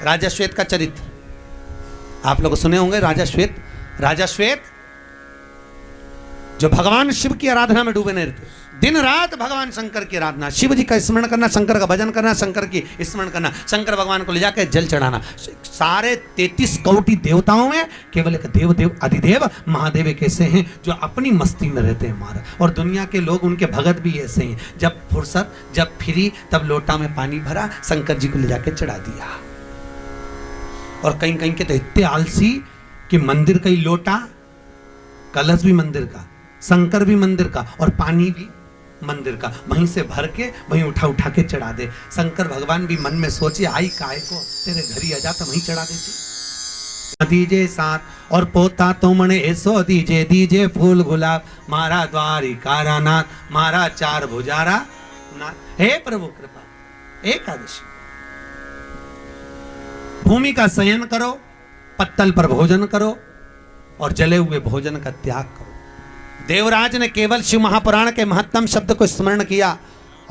राजा श्वेत का चरित्र आप लोग सुने होंगे। राजा श्वेत जो भगवान शिव की आराधना में डूबे रहते, दिन रात भगवान शंकर की आराधना, शिव जी का स्मरण करना, शंकर का भजन करना, शंकर की स्मरण करना, शंकर भगवान को ले जाकर जल चढ़ाना। सारे 33 कोटि देवताओं में केवल एक देव अधिदेव महादेव एक ऐसे हैं जो अपनी मस्ती में रहते हैं महाराज। और दुनिया के लोग उनके भगत भी ऐसे हैं, जब फुर्सत जब फ्री तब लोटा में पानी भरा, शंकर जी को ले जाकर चढ़ा दिया। और कहीं कहीं के तो इतने आलसी कि मंदिर का ही लोटा, कलश भी मंदिर का, शंकर भी मंदिर का और पानी भी मंदिर का, वहीं से भर के वहीं उठा के चढ़ा दे। शंकर भगवान भी मन में सोचे आई काय को, तेरे घर ही आ जाता वहीं चढ़ा देते। दीजे साथ और पोता तो मने ऐसो दीजे, दीजे फूल गुलाब, मारा द्वारिका नाथ, मारा चार भुजारा नाथ। हे प्रभु कृपा, एकादशी भूमि का शयन करो, पत्तल पर भोजन करो और जले हुए भोजन का त्याग करो। देवराज ने केवल शिव महापुराण के महत्तम शब्द को स्मरण किया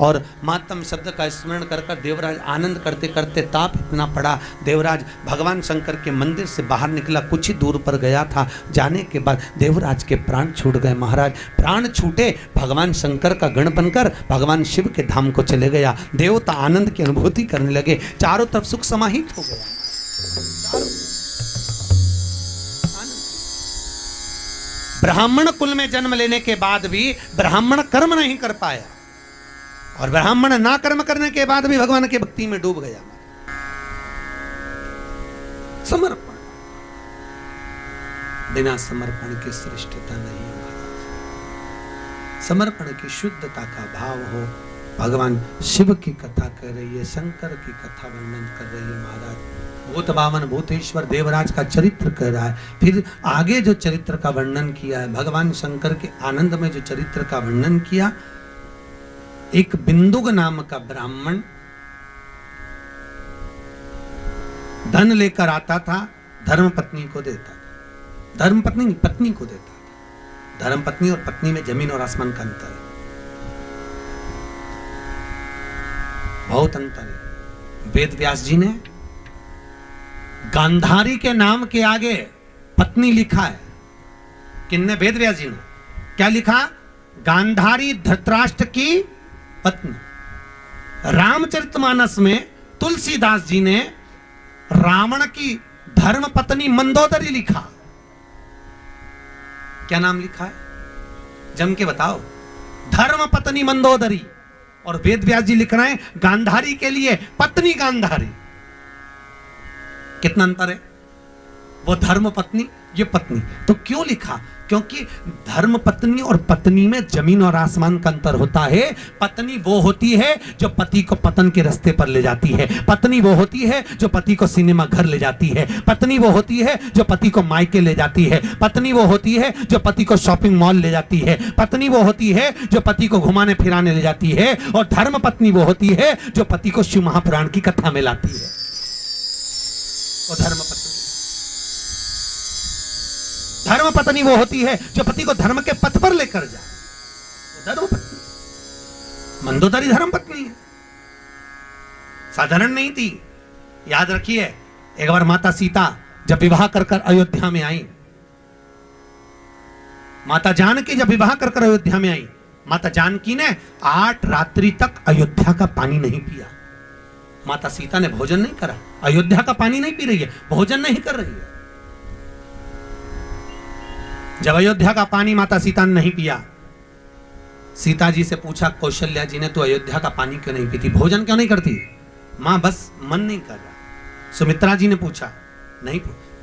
और महत्तम शब्द का स्मरण कर कर देवराज आनंद करते करते ताप इतना पड़ा, देवराज भगवान शंकर के मंदिर से बाहर निकला, कुछ ही दूर पर गया था। जाने के बाद देवराज के प्राण छूट गए महाराज। प्राण छूटे, भगवान शंकर का गण बनकर भगवान शिव के धाम को चले गया। देवता आनंद की अनुभूति करने लगे, चारों तरफ सुख समाहित हो गया। ब्राह्मण कुल में जन्म लेने के बाद भी ब्राह्मण कर्म नहीं कर पाया और ब्राह्मण ना कर्म करने के बाद भी भगवान की भक्ति में डूब गया। समर्पण, बिना समर्पण की श्रेष्ठता नहीं है महाराज। समर्पण की शुद्धता का भाव हो। भगवान शिव की कथा कर रही है, शंकर की कथा वर्णन कर रही है महाराज। भूत बामन भूतेश्वर देवराज का चरित्र कर रहा है। फिर आगे जो चरित्र का वर्णन किया है, भगवान शंकर के आनंद में जो चरित्र का वर्णन किया, एक बिंदुक नाम का ब्राह्मण धन लेकर आता था, धर्म पत्नी को देता था। धर्म पत्नी नहीं, पत्नी को देता था। धर्म पत्नी और पत्नी में जमीन और आसमान का अंतर है, बहुत अंतर है। वेद व्यास जी ने गांधारी के नाम के आगे पत्नी लिखा है। किन्ने? वेद व्यास जी ने क्या लिखा? गांधारी धृतराष्ट्र की पत्नी। रामचरितमानस में तुलसीदास जी ने रावण की धर्म पत्नी मंदोदरी लिखा। क्या नाम लिखा है? जम के बताओ। धर्म पत्नी मंदोदरी। और वेद व्यास जी लिख रहे हैं गांधारी के लिए पत्नी गांधारी। कितना अंतर है? वो धर्म पत्नी, ये पत्नी। तो क्यों लिखा? क्योंकि धर्म पत्नी और पत्नी में जमीन और आसमान का अंतर होता है। पत्नी वो होती है जो पति को पतन के रास्ते पर ले जाती है। पत्नी वो होती है जो पति को सिनेमा घर ले जाती है। पत्नी वो होती है जो पति को मायके ले जाती है। पत्नी वो होती है जो पति को शॉपिंग मॉल ले जाती है। पत्नी वो होती है जो पति को घुमाने फिराने ले जाती है। और धर्म पत्नी वो होती है जो पति को शिव महापुराण की कथा में लाती है। वो धर्म पत्नी वो होती है जो पति को धर्म के पथ पर लेकर जाए। वो धर्म पत्नी। मंदोदरी धर्म पत्नी है, साधारण नहीं थी। याद रखिए, एक बार माता सीता जब विवाह कर कर अयोध्या में आई, माता जानकी जब विवाह कर कर अयोध्या में आई, माता जानकी ने 8 रात्रि तक अयोध्या का पानी नहीं पिया। माता सीता ने भोजन नहीं करा, अयोध्या का पानी नहीं पी रही है, भोजन नहीं कर रही है। जब अयोध्या का पानी माता सीता ने नहीं पिया, सीता जी से पूछा कौशल्या जी ने, तो अयोध्या का पानी क्यों नहीं पीती, भोजन क्यों नहीं करती? मां बस मन नहीं कर रहा। सुमित्रा जी ने पूछा, नहीं।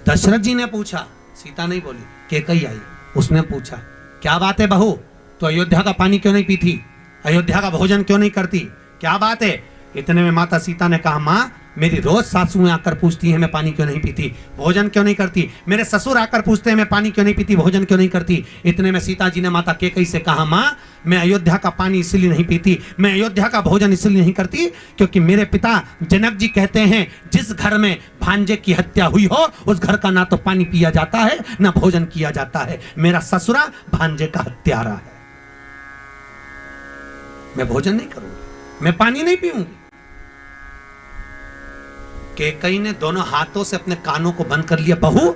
दशरथ जी ने पूछा, सीता नहीं बोली। कैकेयी आई, उसने पूछा, क्या बात है बहू, तो अयोध्या का पानी क्यों नहीं पीती, अयोध्या का भोजन क्यों नहीं करती, क्या बात है? इतने में माता सीता ने कहा, मां मेरी रोज सासुएं आकर पूछती हैं मैं पानी क्यों नहीं पीती, भोजन क्यों नहीं करती। मेरे ससुर आकर पूछते हैं मैं पानी क्यों नहीं पीती, भोजन क्यों नहीं करती। इतने में सीता जी ने माता कैकेयी से कहा, मां मैं अयोध्या का पानी इसलिए नहीं पीती, मैं अयोध्या का भोजन इसलिए नहीं करती क्योंकि मेरे पिता जनक जी कहते हैं जिस घर में भांजे की हत्या हुई हो उस घर का ना तो पानी पिया जाता है ना भोजन किया जाता है। मेरा ससुरा भांजे का हत्यारा है। मैं भोजन नहीं करूंगी, मैं पानी नहीं पीऊंगी। कैकेयी ने दोनों हाथों से अपने कानों को बंद कर लिया। बहू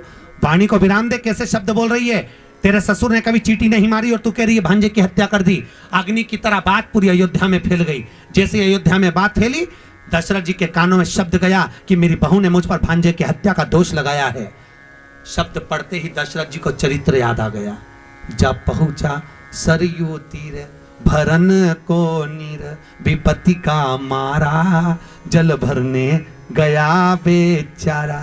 वाणी को विराम दे, कैसे शब्द बोल रही है? तेरे ससुर ने कभी चींटी नहीं मारी और तू कह रही है भांजे की हत्या कर दी। अग्नि की तरह बात पूरी अयोध्या में फैल गई। जैसे अयोध्या में बात फैली, दशरथ जी के कानों में शब्द गया कि मेरी बहू ने मुझ पर भांजे की हत्या का दोष लगाया है। शब्द पढ़ते ही दशरथ जी को चरित्र याद आ गया। जब पहुंचा सरयू तीर भरन को नीर, विपत्ति का मारा जल भरने गया बेचारा।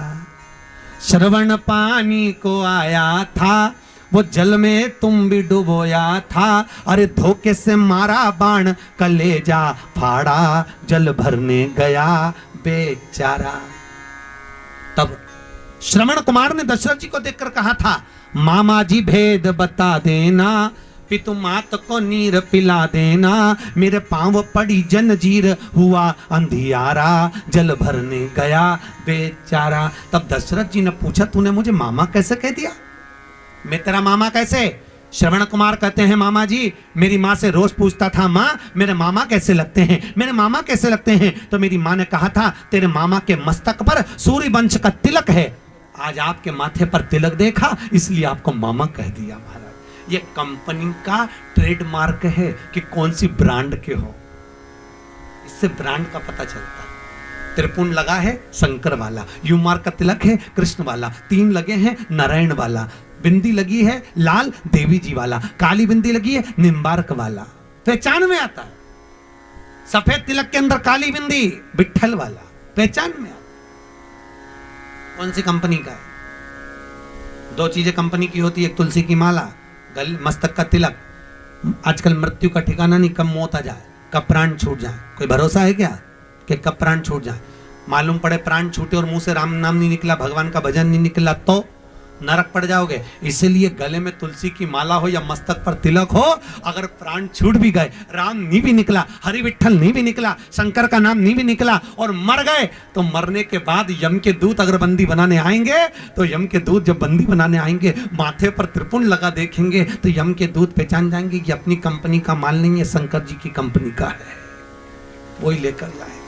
श्रवण पानी को आया था, वो जल में तुम भी डुबोया था। अरे धोखे से मारा बाण कलेजा फाड़ा, जल भरने गया बेचारा। तब श्रवण कुमार ने दशरथ जी को देखकर कहा था, मामा जी भेद बता देना, पितु मात को नीर पिला देना। मेरे पांव पड़ी जंजीर हुआ अंधियारा, जल भरने गया बेचारा। तब दशरथ जी ने पूछा, तूने मुझे मामा कैसे कह दिया? मैं तेरा मामा कैसे? श्रवण कुमार कहते हैं, मामा जी मेरी माँ से रोज पूछता था, माँ मेरे मामा कैसे लगते हैं, मेरे मामा कैसे लगते हैं? तो मेरी माँ ने कहा था, तेरे मामा के मस्तक पर सूर्य वंश का तिलक है। आज आपके माथे पर तिलक देखा इसलिए आपको मामा कह दिया। महाराज ये कंपनी का ट्रेडमार्क है कि कौन सी ब्रांड के हो, इससे ब्रांड का पता चलता है। त्रिपुण लगा है शंकर वाला, यू मार्क का तिलक है कृष्ण वाला, 3 लगे हैं नारायण वाला, बिंदी लगी है लाल देवी जी वाला, काली बिंदी लगी है निम्बार्क वाला, पहचान में आता है। सफेद तिलक के अंदर काली बिंदी विठल वाला, पहचान में आता। कौन सी कंपनी का है? 2 चीजें कंपनी की होती है, एक तुलसी की माला, गल मस्तक का तिलक। आजकल मृत्यु का ठिकाना नहीं, कब मौत आ जाए, कब प्राण छूट जाए, कोई भरोसा है क्या कि कब प्राण छूट जाए? मालूम पड़े प्राण छूटे और मुंह से राम नाम नहीं निकला, भगवान का भजन नहीं निकला तो नरक पड़ जाओगे। इसीलिए गले में तुलसी की माला हो या मस्तक पर तिलक हो, अगर प्राण छूट भी गए, राम नहीं भी निकला, हरि विठल नहीं भी निकला, शंकर का नाम नहीं भी निकला और मर गए, तो मरने के बाद यम के दूत अगर बंदी बनाने आएंगे, तो यम के दूत जब बंदी बनाने आएंगे, माथे पर त्रिपुण लगा देखेंगे तो यम के दूत पहचान जाएंगे कि अपनी कंपनी का माल नहीं है, शंकर जी की कंपनी का है, वही लेकर जाएगा।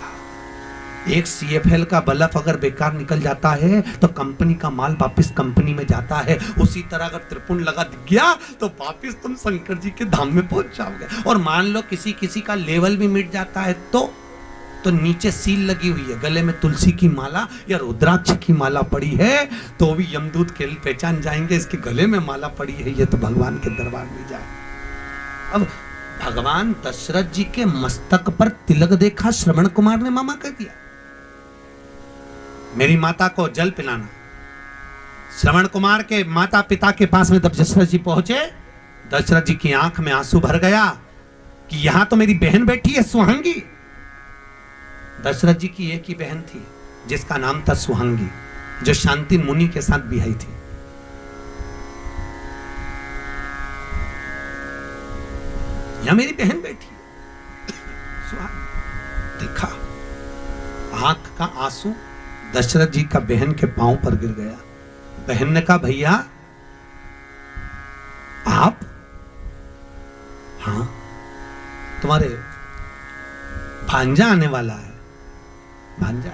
एक CFL का बल्ब अगर बेकार निकल जाता है तो कंपनी का माल वापस कंपनी में जाता है। उसी तरह अगर त्रिपुण लगा गया तो वापस तुम शंकर जी के धाम में पहुंच जाओगे। और मान लो किसी का लेवल भी मिट जाता है तो नीचे सील लगी हुई है, गले में तुलसी की माला या रुद्राक्ष की माला पड़ी है, तो भी यमदूत के पहचान जाएंगे इसके गले में माला पड़ी है, ये तो भगवान के दरबार में जाए। अब भगवान दशरथ जी के मस्तक पर तिलक देखा, श्रवण कुमार ने मामा कह दिया। मेरी माता को जल पिलाना। श्रवण कुमार के माता पिता के पास में जब दशरथ जी पहुंचे, दशरथ जी की आंख में आंसू भर गया कि यहां तो मेरी बहन बैठी है सुहांगी। दशरथ जी की एक ही बहन थी जिसका नाम था सुहांगी, जो शांति मुनि के साथ बिहाई थी। यहां मेरी बहन बैठी है। देखा आंख का आंसू दशरथ जी का बहन के पांव पर गिर गया। बहन ने कहा, भैया आप? हाँ, तुम्हारे भांजा आने वाला है। भांजा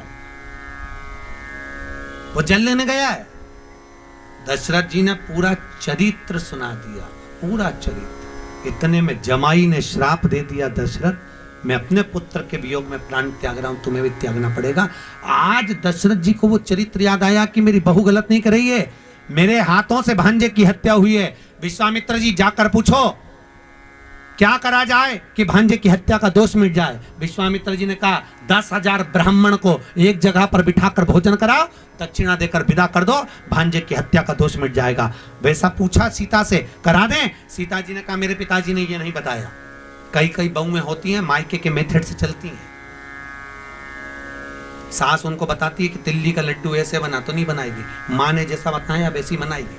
वो जल लेने गया है। दशरथ जी ने पूरा चरित्र सुना दिया, पूरा चरित्र। इतने में जमाई ने श्राप दे दिया, दशरथ मैं अपने पुत्र के वियोग में प्राण त्याग रहा हूं, तुम्हें भी त्यागना पड़ेगा। आज दशरथ जी को वो चरित्र याद आया कि मेरी बहू गलत नहीं कर रही है, मेरे हाथों से भांजे की हत्या हुई है। विश्वामित्र जी जाकर पूछो क्या करा जाए कि भांजे की हत्या का दोष मिट जाए। विश्वामित्र जी ने कहा 10,000 ब्राह्मण को एक जगह पर बिठाकर भोजन कराओ, दक्षिणा देकर विदा कर दो, भांजे की हत्या का दोष मिट जाएगा। वैसा पूछा सीता से, करा दें? सीता जी ने कहा मेरे पिताजी ने ये नहीं बताया। कई बहुएं होती हैं मायके के मेथड से चलती हैं। सास उनको बताती है कि तिल्ली का लड्डू ऐसे बना, तो नहीं बनाएगी, माँ ने जैसा बताया वैसी बनाएगी।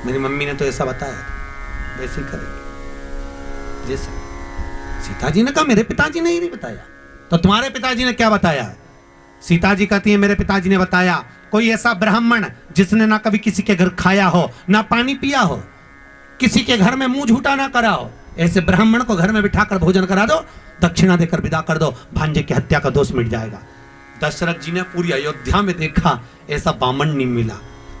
मेरी मम्मी ने तो ऐसा बताया था, वैसे करेगी जैसे। सीता जी ने कहा मेरे पिताजी ने ही नहीं बताया, तो तुम्हारे पिताजी ने क्या बताया? सीता जी कहती है मेरे पिताजी ने बताया कोई ऐसा ब्राह्मण जिसने ना कभी किसी के घर खाया हो, ना पानी पिया हो, किसी के घर में मुंह झूठा ना करा हो, ऐसे ब्राह्मण को घर में बिठाकर भोजन करा दो, दक्षिणा देकर विदा कर दो, भांजे की हत्या का दोष मिट जाएगा। दशरथ जी ने पूरी अयोध्या में देखा, ऐसा बामण नहीं मिला।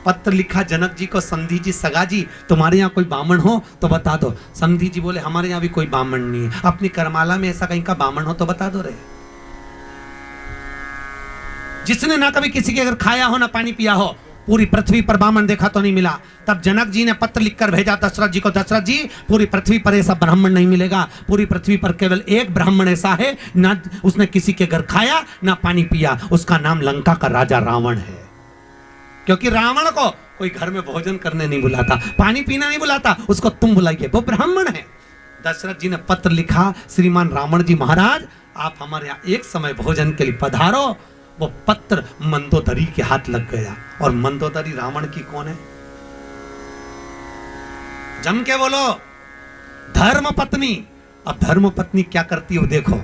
पत्र लिखा जनक जी को, समधी जी सगा जी तुम्हारे यहाँ कोई बामण हो तो बता दो। समधी जी बोले हमारे यहाँ भी कोई बामण नहीं है, अपनी करमाला में ऐसा कहीं का बामण हो तो बता दो रे। जिसने ना कभी किसी के अगर खाया हो ना पानी पिया हो, पूरी पृथ्वी पर बामण देखा तो नहीं मिला। तब जनक जी ने पत्र लिखकर भेजा दशरथ जी को, दशरथ जी पूरी पृथ्वी पर ऐसा ब्राह्मण नहीं मिलेगा, पूरी पृथ्वी पर केवल एक ब्राह्मण ऐसा है, ना उसने किसी के घर खाया ना पानी पिया, उसका नाम लंका का राजा रावण है। क्योंकि रावण को कोई घर में भोजन करने नहीं बुलाता, पानी पीना नहीं बुलाता, उसको तुम बुलाइए, वो ब्राह्मण है। दशरथ जी ने पत्र लिखा, श्रीमान रावण जी महाराज आप हमारे यहाँ एक समय भोजन के लिए पधारो। वो पत्र मंदोदरी के हाथ लग गया। और मंदोदरी रावण की कौन है? जम के बोलो, धर्म पत्नी। अब धर्म पत्नी क्या करती है देखो।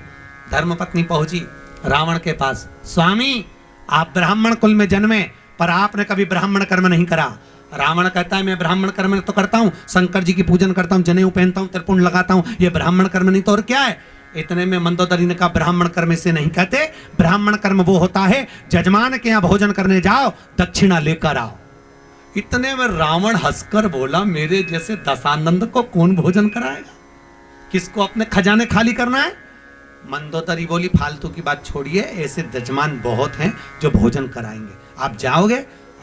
धर्म पत्नी पहुंची रावण के पास, स्वामी आप ब्राह्मण कुल में जन्मे पर आपने कभी ब्राह्मण कर्म नहीं करा। रावण कहता है मैं ब्राह्मण कर्म तो करता हूं, शंकर जी की पूजन करता हूं, जनेऊ पहनता हूं, त्रिपुंड लगाता हूं, ये ब्राह्मण कर्म नहीं तो और क्या है? इतने में मंदोदरी ने कहा ब्राह्मण कर्म से नहीं कहते, ब्राह्मण कर्म वो होता है जजमान के यहाँ भोजन करने जाओ दक्षिणा लेकर आओ। इतने में रावण हंसकर बोला मेरे जैसे दशानंद को कौन भोजन कराएगा, किसको अपने खजाने खाली करना है? मंदोदरी बोली फालतू की बात छोड़िए, ऐसे जजमान बहुत हैं जो भोजन कराएंगे, आप जाओगे?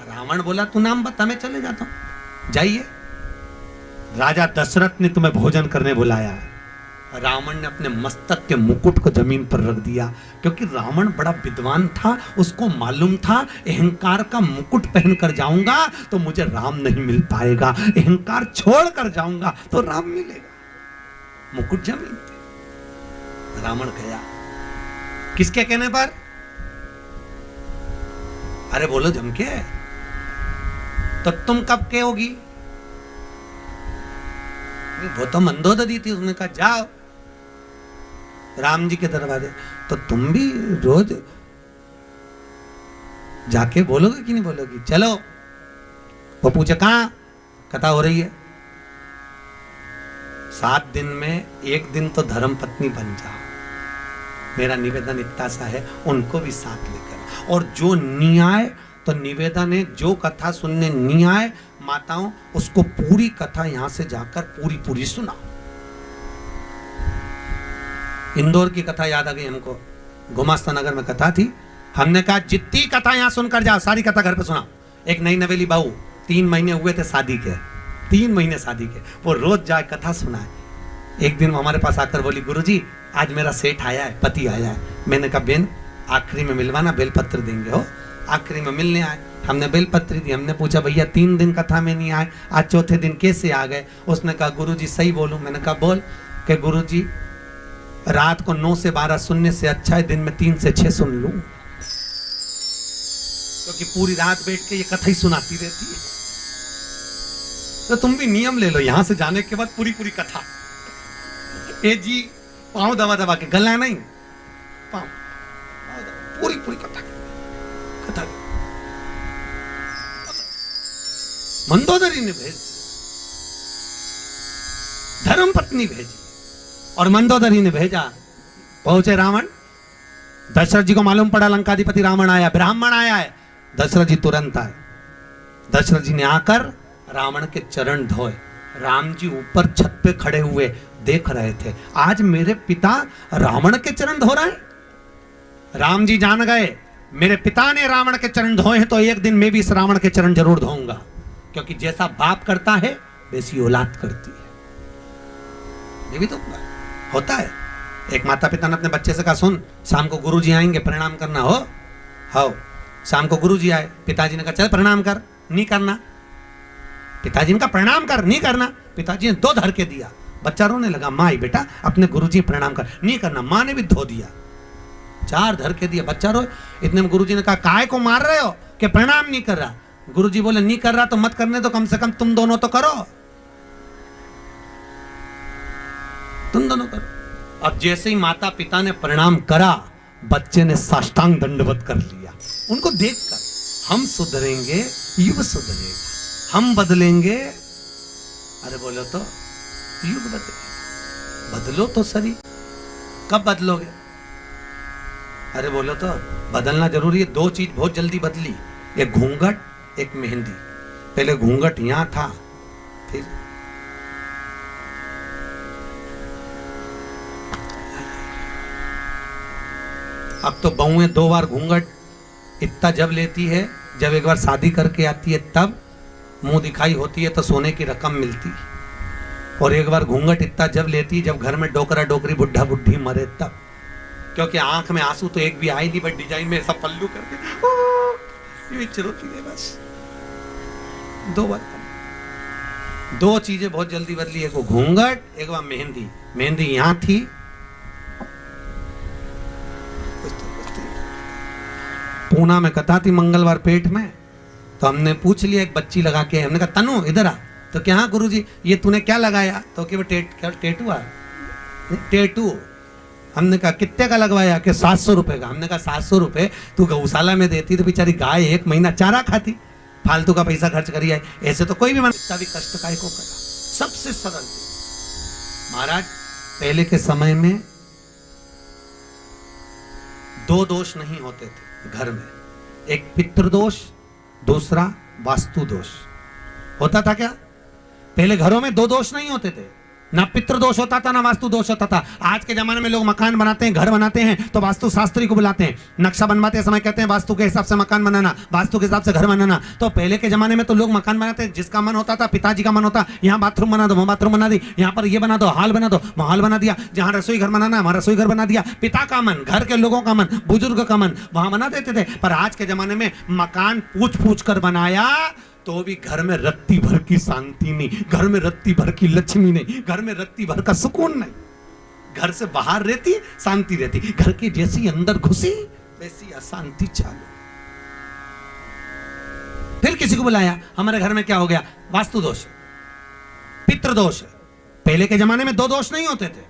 रावण बोला तू नाम बता मैं चले जाता हूं, जाइए। राजा दशरथ ने तुम्हें भोजन करने बुलाया है। रावण ने अपने मस्तक के मुकुट को जमीन पर रख दिया, क्योंकि रावण बड़ा विद्वान था, उसको मालूम था अहंकार का मुकुट पहनकर जाऊंगा तो मुझे राम नहीं मिल पाएगा, अहंकार छोड़कर जाऊंगा तो राम मिलेगा। मुकुट जमीन पे। रावण गया, किसके कहने पर? अरे बोलो जमके, तो तुम कब कहोगी? वो तो मंदोदरी थी, उसने कहा जाओ राम जी के दरबारे, तो तुम भी रोज जाके बोलोगे कि नहीं बोलोगी? चलो। वो पूछे कहां कथा हो रही है? 7 दिन में एक दिन तो धर्म पत्नी बन जाओ, मेरा निवेदन इतना सा है, उनको भी साथ लेकर। और जो न्याय तो निवेदन है, जो कथा सुनने न्याय माताओं उसको पूरी कथा यहां से जाकर पूरी पूरी सुनाओ। इंदौर की कथा याद आ गई हमको, गुमास्ता नगर में कथा थी, हमने कहा जितनी कथा यहां सुनकर जाओ सारी कथा घर पे सुनाओ। एक नई नवेली बहू, 3 महीने हुए थे शादी के, 3 महीने शादी के, वो रोज जाए कथा सुनाए। एक दिन वो हमारे पास आकर बोली गुरुजी आज मेरा सेठ आया है, पति आया है। मैंने कहा बेन आखिरी में मिलवाना, बेलपत्र देंगे। हो आखिरी में मिलने आए, हमने बेलपत्री दी। हमने पूछा भैया 3 दिन कथा में नहीं आए, आज चौथे दिन कैसे आ गए? उसने कहा गुरुजी सही बोलूं? मैंने कहा बोल। कि गुरुजी रात को 9 से 12 सुनने से अच्छा है दिन में 3 से 6 सुन लूं, क्योंकि पूरी रात बैठ के ये कथा ही सुनाती रहती है। तो तुम भी नियम ले लो, यहां से जाने के बाद पूरी पूरी कथा। ए जी पांव दबा दबा के, गला नहीं, पांव पूरी पूरी कथा कथा। मंदोदरी ने भेज, धर्म पत्नी भेजी और मंदोदरी ने भेजा। पहुंचे रावण, दशरथ जी को मालूम पड़ा लंकाधिपति रावण आया, ब्राह्मण आया है। दशरथ जी तुरंत आए। दशरथ जी ने आकर रावण के चरण धोए। राम जी ऊपर छत पे खड़े हुए देख रहे थे, आज मेरे पिता रावण के चरण धो रहे हैं। राम जी जान गए मेरे पिता ने रावण के चरण धोए हैं तो एक दिन मैं भी इस रावण के चरण जरूर धोऊंगा, क्योंकि जैसा बाप करता है वैसी औलाद करती है। ये भी तो होता है। एक माता पिता ने अपने बच्चे से कहा सुन शाम को गुरुजी आएंगे प्रणाम करना। हो शाम को गुरुजी आए, पिताजी ने कहा चल प्रणाम कर, नहीं करना। पिताजी ने कहा प्रणाम कर, नहीं करना। पिताजी ने 2 धर के दिया, बच्चा रोने लगा। माँ बेटा अपने गुरुजी प्रणाम कर, नहीं करना। माँ ने भी धो दिया, 4 धर के दिया, बच्चा रोए। इतने में गुरुजी ने कहा काय को मार रहे हो कि प्रणाम नहीं कर रहा? गुरुजी बोले नहीं कर रहा तो मत करने दो, कम से कम तुम दोनों तो करो, तुम दोनों करो। अब जैसे ही माता पिता ने प्रणाम करा, बच्चे ने साष्टांग दंडवत कर लिया। उनको देखकर हम सुधरेंगे युग सुधरेगा, हम बदलेंगे। अरे बोलो तो युग बदलेगा, बदलो तो सही। कब बदलोगे? अरे बोलो तो बदलना जरूरी है। दो चीज बहुत जल्दी बदली, एक घूंघट एक मेहंदी। पहले घूंघट यहां था, फिर अब तो बहुएं 2 बार घूंघट इतना जब लेती है, जब एक बार शादी करके आती है तब मुंह दिखाई होती है तो सोने की रकम मिलती, और एक बार घूंघट इतना जब लेती है जब घर में डोकरा डोकरी बुढ़ा बुढ़ी मरे तब। क्योंकि आंख में आंसू तो एक भी आए नहीं, बट डिजाइन में ऐसा पल्लू करके ये चरोती है बस। 2 बार, 2 चीजें बहुत जल्दी बदली, एक वो घूंघट एक बार मेहंदी। मेहंदी यहां थी, पूना में कथा थी मंगलवार पेट में, तो हमने पूछ लिया, एक बच्ची लगा के, हमने कहा तनु इधर आ, तो क्या हाँ गुरुजी ये तूने क्या लगाया, तो कि वो टेटू आ, टेटू। हमने कहा कितने का लगवाया, कि 700 रुपए का। हमने कहा 700 रुपए तू गौशाला में देती तो बेचारी गाय 1 महीना चारा खाती, फालतू का पैसा खर्च करी है। ऐसे तो कोई भी मन इतना भी कष्ट काय को करा। सबसे सरल महाराज, पहले के समय में 2 दोष नहीं होते थे घर में, एक पितृदोष, दूसरा वास्तु दोष। होता था क्या? पहले घरों में 2 दोष नहीं होते थे, ना पितृदोष होता था ना वास्तु दोष होता था। आज के जमाने में लोग मकान बनाते हैं, घर बनाते हैं तो वास्तु शास्त्री को बुलाते हैं, नक्शा बनवाते समय कहते हैं वास्तु के हिसाब से मकान बनाना, वास्तु के हिसाब से घर बनाना। तो पहले के जमाने में तो लोग मकान बनाते हैं, जिसका मन होता था, पिताजी का मन होता यहाँ बाथरूम बना दो, वहाँ बाथरूम बना दी, यहाँ पर ये बना दो, हॉल बना दो, हॉल बना दिया, जहाँ रसोई घर बनाना वहाँ रसोई घर बना दिया। पिता का मन, घर के लोगों का मन, बुजुर्ग का मन वहां बना देते थे। पर आज के जमाने में मकान पूछ पूछ कर बनाया तो भी घर में रत्ती भर की शांति नहीं, घर में रत्ती भर की लक्ष्मी नहीं, घर में रत्ती भर का सुकून नहीं। घर से बाहर रहती शांति रहती, घर के जैसी अंदर घुसी वैसी अशांति चालू। फिर किसी को बुलाया, हमारे घर में क्या हो गया, वास्तु दोष, पितृदोष। पहले के जमाने में 2 दोष नहीं होते थे,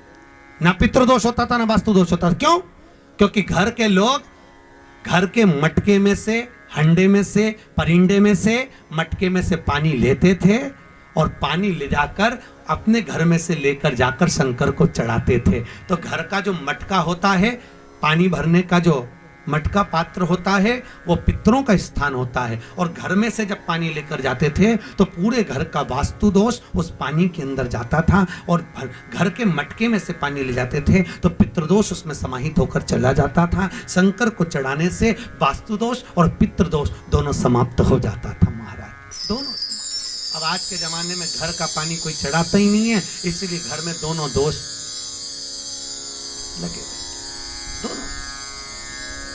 ना पितृदोष होता था ना वास्तु दोष होता था। क्यों? क्योंकि घर के लोग घर के मटके में से, हंडे में से, परिंडे में से, मटके में से पानी लेते थे और पानी ले जाकर अपने घर में से लेकर जाकर शंकर को चढ़ाते थे। तो घर का जो मटका होता है, पानी भरने का जो मटका पात्र होता है, वो पितरों का स्थान होता है। और घर में से जब पानी लेकर जाते थे तो पूरे घर का वास्तु दोष उस पानी के अंदर जाता था, और घर के मटके में से पानी ले जाते थे तो पितृदोष उसमें समाहित होकर चला जाता था। शंकर को चढ़ाने से वास्तु दोष और पितृदोष दोनों समाप्त हो जाता था महाराज, दोनों। अब आज के जमाने में घर का पानी कोई चढ़ाता ही नहीं है, इसलिए घर में दोनों दोष लगे।